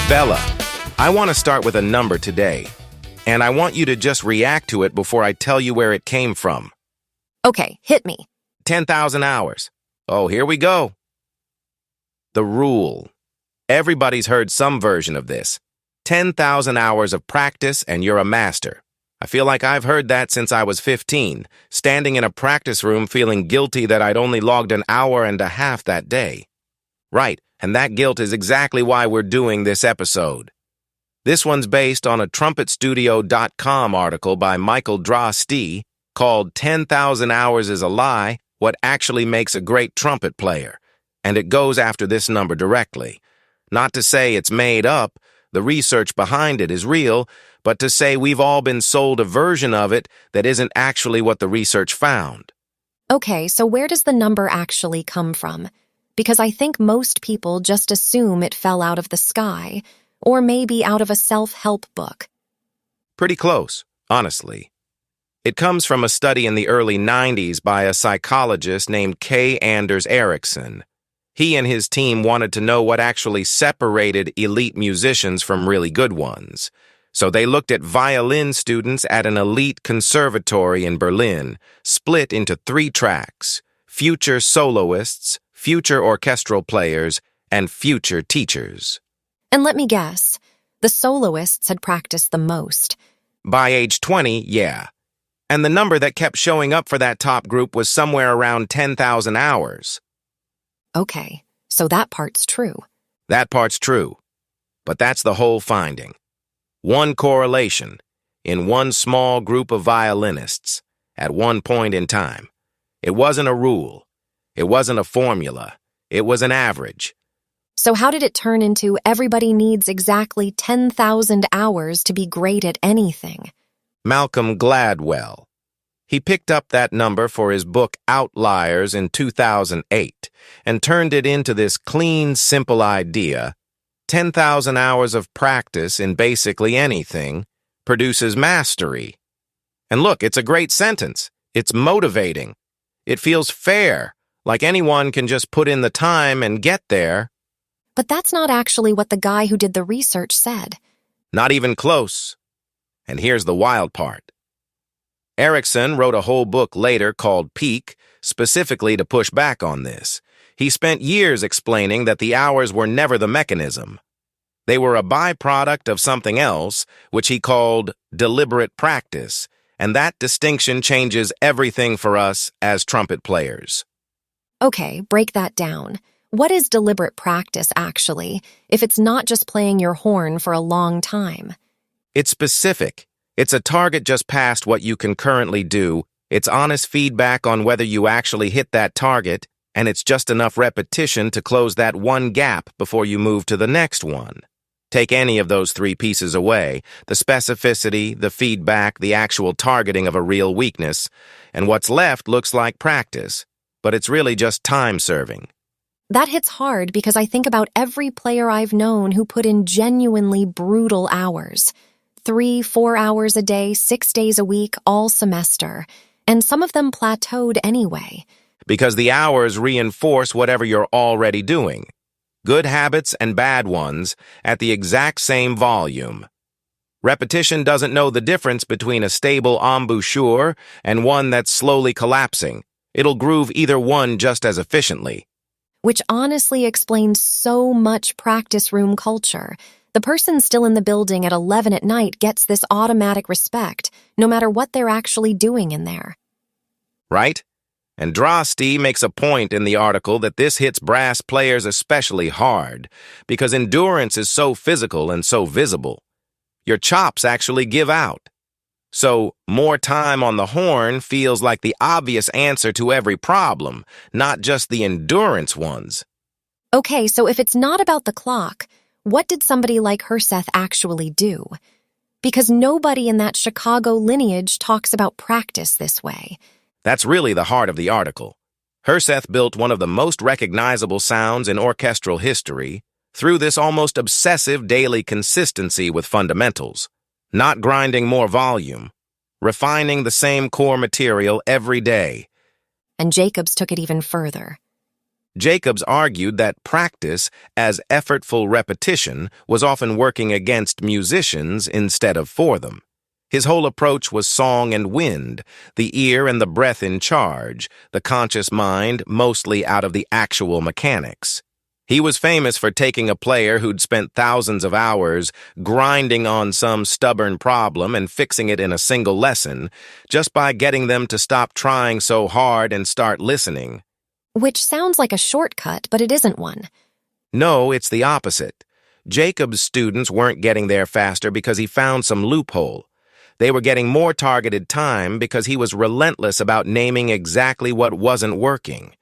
Bella, I want to start with a number today, and I want you to just react to it before I tell you where it came from. Okay, hit me. 10,000 hours. Oh, here we go. The rule. Everybody's heard some version of this. 10,000 hours of practice and you're a master. I feel like I've heard that since I was 15, standing in a practice room feeling guilty that I'd only logged an hour and a half that day. Right, and that guilt is exactly why we're doing this episode. This one's based on a trumpetstudio.com article by Michael Droste called 10,000 Hours is a Lie, What Actually Makes a Great Trumpet Player, and it goes after this number directly. Not to say it's made up, the research behind it is real, but to say we've all been sold a version of it that isn't actually what the research found. Okay, so where does the number actually come from? Because I think most people just assume it fell out of the sky, or maybe out of a self-help book. Pretty close, honestly. It comes from a study in the early 90s by a psychologist named K. Anders Ericsson. He and his team wanted to know what actually separated elite musicians from really good ones. So they looked at violin students at an elite conservatory in Berlin, split into 3 tracks: future soloists, future orchestral players, and future teachers. And let me guess, the soloists had practiced the most. By age 20, yeah. And the number that kept showing up for that top group was somewhere around 10,000 hours. Okay, so that part's true. That part's true. But that's the whole finding. One correlation in one small group of violinists at one point in time. It wasn't a rule. It wasn't a formula. It was an average. So how did it turn into everybody needs exactly 10,000 hours to be great at anything? Malcolm Gladwell. He picked up that number for his book Outliers in 2008 and turned it into this clean, simple idea. 10,000 hours of practice in basically anything produces mastery. And look, it's a great sentence. It's motivating. It feels fair, like anyone can just put in the time and get there. But that's not actually what the guy who did the research said. Not even close. And here's the wild part. Ericsson wrote a whole book later called Peak, specifically to push back on this. He spent years explaining that the hours were never the mechanism. They were a byproduct of something else, which he called deliberate practice, and that distinction changes everything for us as trumpet players. Okay, break that down. What is deliberate practice, actually, if it's not just playing your horn for a long time? It's specific. It's a target just past what you can currently do. It's honest feedback on whether you actually hit that target, and it's just enough repetition to close that one gap before you move to the next one. Take any of those 3 pieces away, the specificity, the feedback, the actual targeting of a real weakness, and what's left looks like practice, but it's really just time serving. That hits hard because I think about every player I've known who put in genuinely brutal hours. 3-4 hours a day, 6 days a week, all semester. And some of them plateaued anyway. Because the hours reinforce whatever you're already doing. Good habits and bad ones at the exact same volume. Repetition doesn't know the difference between a stable embouchure and one that's slowly collapsing. It'll groove either one just as efficiently. Which honestly explains so much practice room culture. The person still in the building at 11 at night gets this automatic respect, no matter what they're actually doing in there. Right? And Droste makes a point in the article that this hits brass players especially hard, because endurance is so physical and so visible. Your chops actually give out. So, more time on the horn feels like the obvious answer to every problem, not just the endurance ones. Okay, so if it's not about the clock, what did somebody like Herseth actually do? Because nobody in that Chicago lineage talks about practice this way. That's really the heart of the article. Herseth built one of the most recognizable sounds in orchestral history through this almost obsessive daily consistency with fundamentals. Not grinding more volume, refining the same core material every day. And Jacobs took it even further. Jacobs argued that practice as effortful repetition was often working against musicians instead of for them. His whole approach was song and wind, the ear and the breath in charge, the conscious mind mostly out of the actual mechanics. He was famous for taking a player who'd spent thousands of hours grinding on some stubborn problem and fixing it in a single lesson, just by getting them to stop trying so hard and start listening. Which sounds like a shortcut, but it isn't one. No, it's the opposite. Jacobs' students weren't getting there faster because he found some loophole. They were getting more targeted time because he was relentless about naming exactly what wasn't working.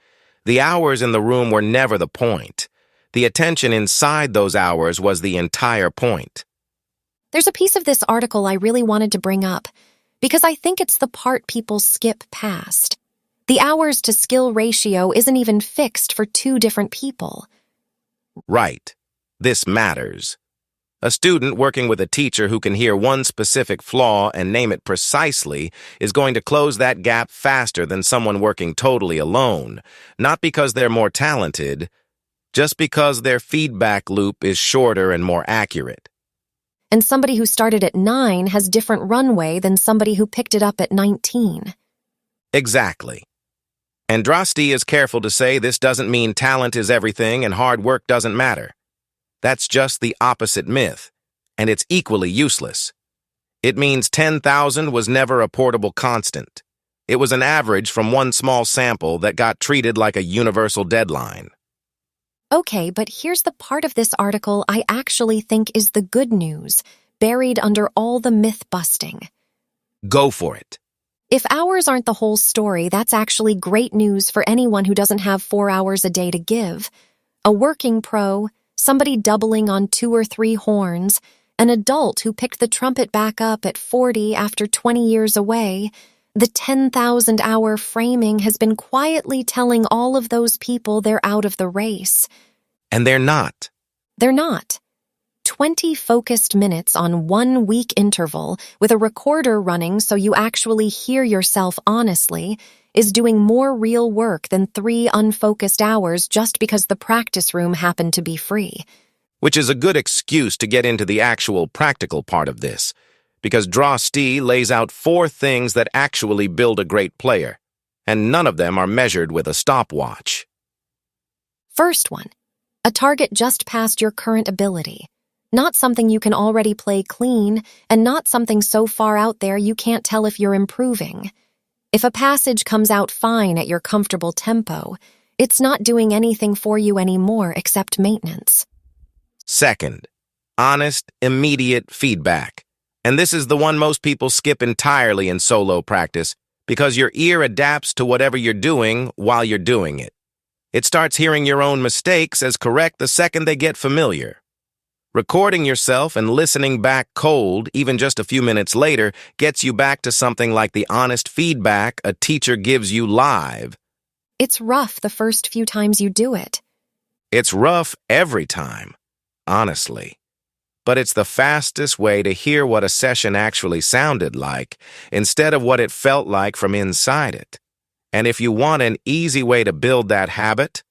The hours in the room were never the point. The attention inside those hours was the entire point. There's a piece of this article I really wanted to bring up, because I think it's the part people skip past. The hours to skill ratio isn't even fixed for two different people. Right. This matters. A student working with a teacher who can hear one specific flaw and name it precisely is going to close that gap faster than someone working totally alone, not because they're more talented, just because their feedback loop is shorter and more accurate. And somebody who started at 9 has different runway than somebody who picked it up at 19. Exactly. And Droste is careful to say this doesn't mean talent is everything and hard work doesn't matter. That's just the opposite myth, and it's equally useless. It means 10,000 was never a portable constant. It was an average from one small sample that got treated like a universal deadline. Okay, but here's the part of this article I actually think is the good news, buried under all the myth-busting. Go for it. If hours aren't the whole story, that's actually great news for anyone who doesn't have 4 hours a day to give. A working pro, somebody doubling on 2 or 3 horns, an adult who picked the trumpet back up at 40 after 20 years away, the 10,000-hour framing has been quietly telling all of those people they're out of the race. And they're not. They're not. 20 focused minutes on 1 week interval with a recorder running so you actually hear yourself honestly is doing more real work than 3 unfocused hours just because the practice room happened to be free. Which is a good excuse to get into the actual practical part of this, because Droste lays out 4 things that actually build a great player, and none of them are measured with a stopwatch. First one, a target just past your current ability. Not something you can already play clean, and not something so far out there you can't tell if you're improving. If a passage comes out fine at your comfortable tempo, it's not doing anything for you anymore except maintenance. Second, honest, immediate feedback. And this is the one most people skip entirely in solo practice, because your ear adapts to whatever you're doing while you're doing it. It starts hearing your own mistakes as correct the second they get familiar. Recording yourself and listening back cold, even just a few minutes later, gets you back to something like the honest feedback a teacher gives you live. It's rough the first few times you do it. It's rough every time, honestly. But it's the fastest way to hear what a session actually sounded like, instead of what it felt like from inside it. And if you want an easy way to build that habit,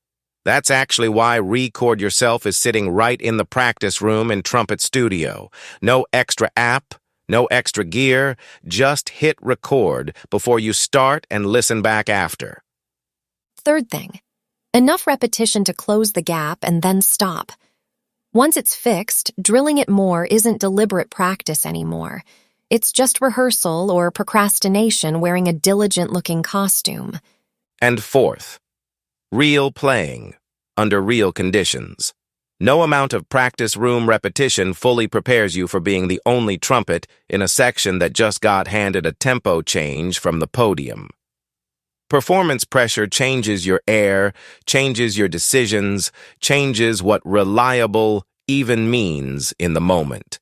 that's actually why Record Yourself is sitting right in the practice room in Trumpet Studio. No extra app, no extra gear, just hit record before you start and listen back after. Third thing, enough repetition to close the gap and then stop. Once it's fixed, drilling it more isn't deliberate practice anymore. It's just rehearsal or procrastination wearing a diligent-looking costume. And fourth, real playing, under real conditions. No amount of practice room repetition fully prepares you for being the only trumpet in a section that just got handed a tempo change from the podium. Performance pressure changes your air, changes your decisions, changes what reliable even means in the moment.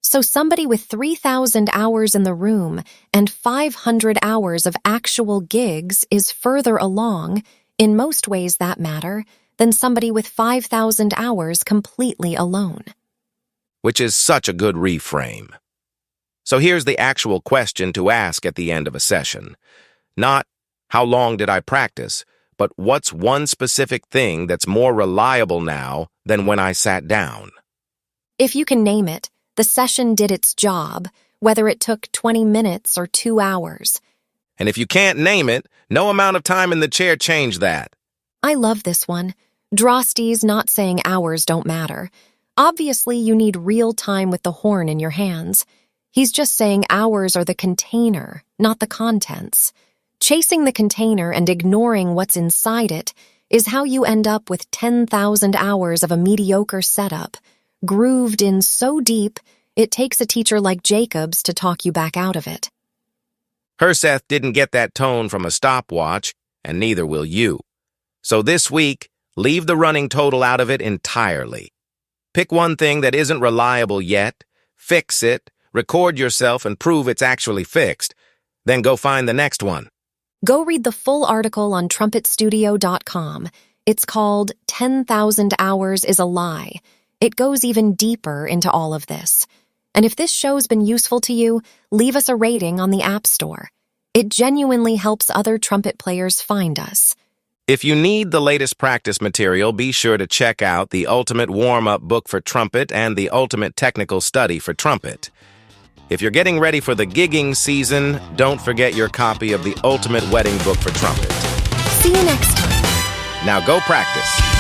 So somebody with 3,000 hours in the room and 500 hours of actual gigs is further along, in most ways that matter, than somebody with 5,000 hours completely alone. Which is such a good reframe. So here's the actual question to ask at the end of a session. Not, how long did I practice, but what's one specific thing that's more reliable now than when I sat down? If you can name it, the session did its job, whether it took 20 minutes or 2 hours. And if you can't name it, no amount of time in the chair changed that. I love this one. Droste's not saying hours don't matter. Obviously, you need real time with the horn in your hands. He's just saying hours are the container, not the contents. Chasing the container and ignoring what's inside it is how you end up with 10,000 hours of a mediocre setup, grooved in so deep it takes a teacher like Jacobs to talk you back out of it. Herseth didn't get that tone from a stopwatch, and neither will you. So this week, leave the running total out of it entirely. Pick one thing that isn't reliable yet, fix it, record yourself and prove it's actually fixed, then go find the next one. Go read the full article on trumpetstudio.com. It's called 10,000 Hours is a Lie. It goes even deeper into all of this. And if this show's been useful to you, leave us a rating on the App Store. It genuinely helps other trumpet players find us. If you need the latest practice material, be sure to check out the Ultimate Warm-Up Book for Trumpet and the Ultimate Technical Study for Trumpet. If you're getting ready for the gigging season, don't forget your copy of the Ultimate Wedding Book for Trumpet. See you next time. Now go practice.